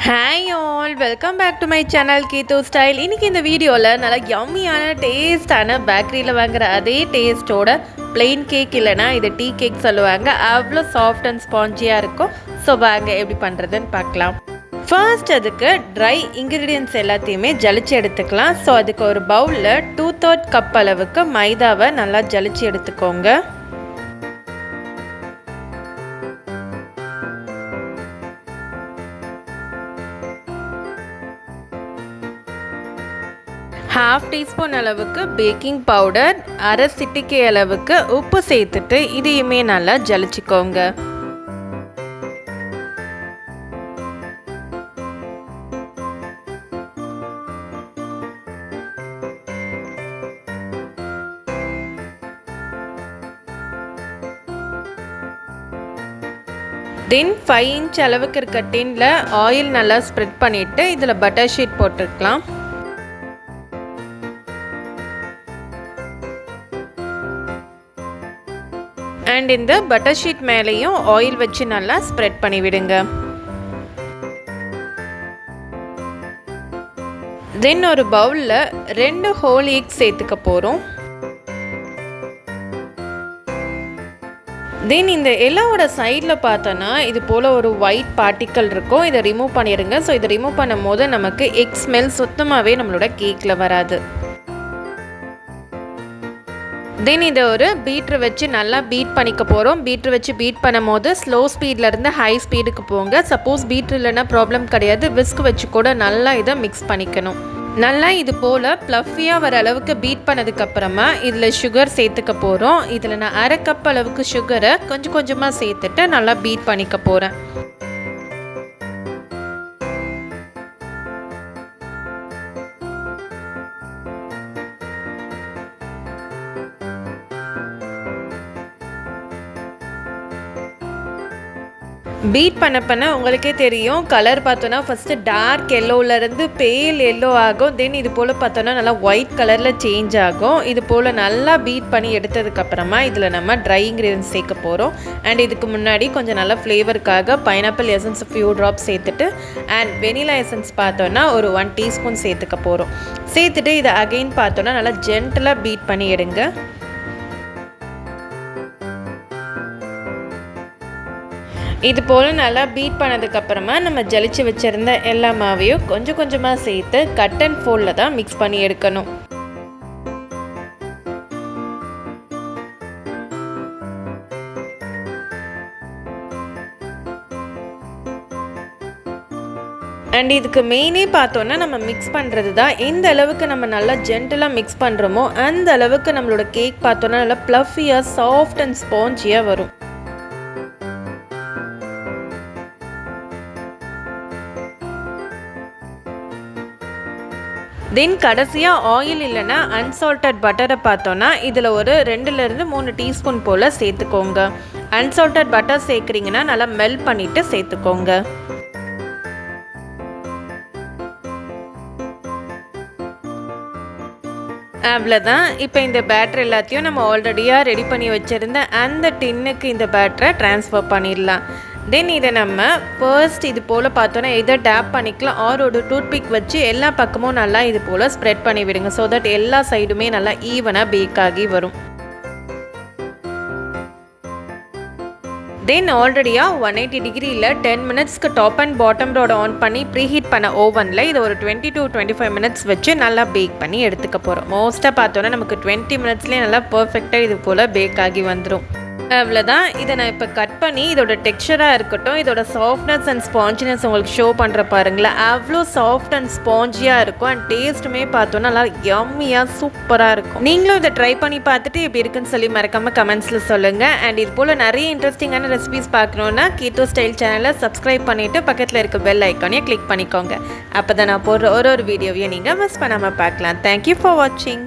Hi all welcome back to my channel கீதோ style. இன்றைக்கி இந்த வீடியோவில் நல்லா யம்மியான டேஸ்டான பேக்கரியில் வாங்குகிற அதே டேஸ்ட்டோட பிளெயின் கேக் இல்லைனா இது டீ கேக் சொல்லுவாங்க. அவ்வளோ சாஃப்ட் அண்ட் ஸ்பாஞ்சியாக இருக்கும். ஸோ வாங்க எப்படி பண்ணுறதுன்னு பார்க்கலாம். ஃபர்ஸ்ட் அதுக்கு ட்ரை இன்க்ரீடியன்ட்ஸ் எல்லாத்தையுமே ஜலிச்சு எடுத்துக்கலாம். ஸோ அதுக்கு ஒரு பவுலில் 2/3 கப் அளவுக்கு மைதாவை நல்லா ஜலிச்சு எடுத்துக்கோங்க. ஹாஃப் டீஸ்பூன் அளவுக்கு பேக்கிங் பவுடர், அரை சிட்டிகை அளவுக்கு உப்பு சேர்த்துட்டு இதையுமே நல்லா ஜலிச்சுக்கோங்க. தென் 5 இன்ச் அளவுக்கு இருக்க டின்ல ஆயில் நல்லா ஸ்ப்ரெட் பண்ணிவிட்டு இதில் பட்டர் ஷீட் போட்டுக்கலாம். அண்ட் இந்த பட்டர் ஷீட் மேலேயும் ஆயில் வச்சு நல்லா ஸ்ப்ரெட் பண்ணி விடுங்க. தென் ஒரு பவுலில் 2 ஹோல் எக் சேர்த்துக்க போகிறோம். தென் இந்த எல்லாவோட சைடில் பார்த்தோன்னா இது போல் ஒரு ஒயிட் பார்ட்டிக்கல் இருக்கும். இதை ரிமூவ் பண்ணிடுங்க. ஸோ இதை ரிமூவ் பண்ணும் போது நமக்கு எக் ஸ்மெல் சுத்தமாகவே நம்மளோட கேக்கில் வராது. தென் இதை ஒரு பீட்ரு வச்சு நல்லா பீட் பண்ணிக்க போகிறோம். பீட்ரு வச்சு பீட் பண்ணும் போது ஸ்லோ ஸ்பீட்லேருந்து ஹை ஸ்பீடுக்கு போங்க. சப்போஸ் பீட்ரு இல்லைன்னா ப்ராப்ளம் கிடையாது. விஸ்க் வச்சு கூட நல்லா இதை மிக்ஸ் பண்ணிக்கணும். நல்லா இது போல் ப்ளஃபியாக வர அளவுக்கு பீட் பண்ணதுக்கப்புறமா இதில் சுகர் சேர்த்துக்க போகிறோம். இதில் நான் அரை கப் அளவுக்கு சுகரை கொஞ்சம் கொஞ்சமாக சேர்த்துட்டு நல்லா பீட் பண்ணிக்க போகிறேன். பீட் பண்ண உங்களுக்கே தெரியும். கலர் பார்த்தோன்னா ஃபஸ்ட்டு டார்க் எல்லோவிலேருந்து பேல் எல்லோ ஆகும். தென் இது போல் பார்த்தோன்னா நல்லா ஒயிட் கலரில் சேஞ்ச் ஆகும். இது போல் நல்லா பீட் பண்ணி எடுத்ததுக்கப்புறமா இதில் நம்ம ட்ரை இன்க்ரீடியன்ஸ் சேர்க்க போகிறோம். அண்ட் இதுக்கு முன்னாடி கொஞ்சம் நல்லா ஃப்ளேவருக்காக பைனாப்பிள் எசன்ஸ் ஃபியூ ட்ராப்ஸ் சேர்த்துட்டு அண்ட் வெனிலா எசன்ஸ் பார்த்தோன்னா ஒரு 1 டீஸ்பூன் சேர்த்துக்க போகிறோம். சேர்த்துட்டு இதை அகெயின் பார்த்தோன்னா நல்லா ஜென்டலாக பீட் பண்ணி எடுங்க. இது போல் நல்லா பீட் பண்ணதுக்கப்புறமா நம்ம ஜலிச்சு வச்சுருந்த எல்லா மாவையும் கொஞ்சம் கொஞ்சமாக சேர்த்து கட் அண்ட் ஃபோல்டில் தான் மிக்ஸ் பண்ணி எடுக்கணும். அண்ட் இதுக்கு மெயினே பார்த்தோன்னா நம்ம மிக்ஸ் பண்ணுறது தான். எந்த அளவுக்கு நம்ம நல்லா ஜென்டலாக மிக்ஸ் பண்ணுறோமோ அந்த அளவுக்கு நம்மளோட கேக் பார்த்தோன்னா நல்லா ப்ளஃபியாக சாஃப்ட் அண்ட் ஸ்பாஞ்சியாக வரும். தென் கடைசியாக ஆயில் இல்லைன்னா அன்சால்டட் பட்டரை பார்த்தோன்னா இதில் ஒரு 2லேருந்து 3 டீஸ்பூன் போல் சேர்த்துக்கோங்க. அன்சால்டட் பட்டர் சேர்க்குறீங்கன்னா நல்லா மெல்ட் பண்ணிவிட்டு சேர்த்துக்கோங்க. அவ்வளோதான். இப்போ இந்த பேட்டர் எல்லாத்தையும் நம்ம ஆல்ரெடியாக ரெடி பண்ணி வச்சுருந்த அந்த டின்னுக்கு இந்த பேட்டரை ட்ரான்ஸ்ஃபர் பண்ணிடலாம். தென் இதை நம்ம ஃபர்ஸ்ட் இது போல் பார்த்தோன்னா இதை டேப் பண்ணிக்கலாம். ஒரு டூத்பிக் வச்சு எல்லா பக்கமும் நல்லா இது போல் ஸ்ப்ரெட் பண்ணி விடுங்க. ஸோ தட் எல்லா சைடுமே நல்லா ஈவனாக பேக் ஆகி வரும். தென் ஆல்ரெடியாக 180 டிகிரியில் 10 மினிட்ஸ்க்கு டாப் அண்ட் பாட்டம் ரோட ஆன் பண்ணி ப்ரீஹீட் பண்ண ஓவனில் இதை ஒரு 20 to 25 மினிட்ஸ் வச்சு நல்லா பேக் பண்ணி எடுத்துக்க போகிறோம். மோஸ்ட்டாக பார்த்தோன்னா நமக்கு 20 மினிட்ஸ்லேயே நல்லா பர்ஃபெக்டாக இது போல் பேக் ஆகி வந்துடும். அவ்வளோதான். இதை நான் இப்போ கட் பண்ணி இதோட டெக்ஸ்சராக இருக்கட்டும், இதோட சாஃப்ட்னஸ் அண்ட் ஸ்பாஞ்சினஸ் உங்களுக்கு ஷோ பண்ணுற பாருங்களேன். அவ்வளோ சாஃப்ட் அண்ட் ஸ்பாஞ்சியாக இருக்கும். அண்ட் டேஸ்ட்டுமே பார்த்தோன்னா நல்லா யம்மியாக சூப்பராக இருக்கும். நீங்களும் இதை ட்ரை பண்ணி பார்த்துட்டு எப்படி இருக்குன்னு சொல்லி மறக்காமல் கமெண்ட்ஸில் சொல்லுங்கள். அண்ட் இது போல் நிறைய இன்ட்ரெஸ்டிங்கான ரெசிபிஸ் பார்க்கணுன்னா கீதோ ஸ்டைல் சேனலை சப்ஸ்கிரைப் பண்ணிவிட்டு பக்கத்தில் இருக்க பெல் ஐக்கானையும் கிளிக் பண்ணிக்கோங்க. அப்போ தான் நான் போடுற ஒரு வீடியோவையும் நீங்கள் மிஸ் பண்ணாமல் பார்க்கலாம். தேங்க்யூ ஃபார் வாட்சிங்.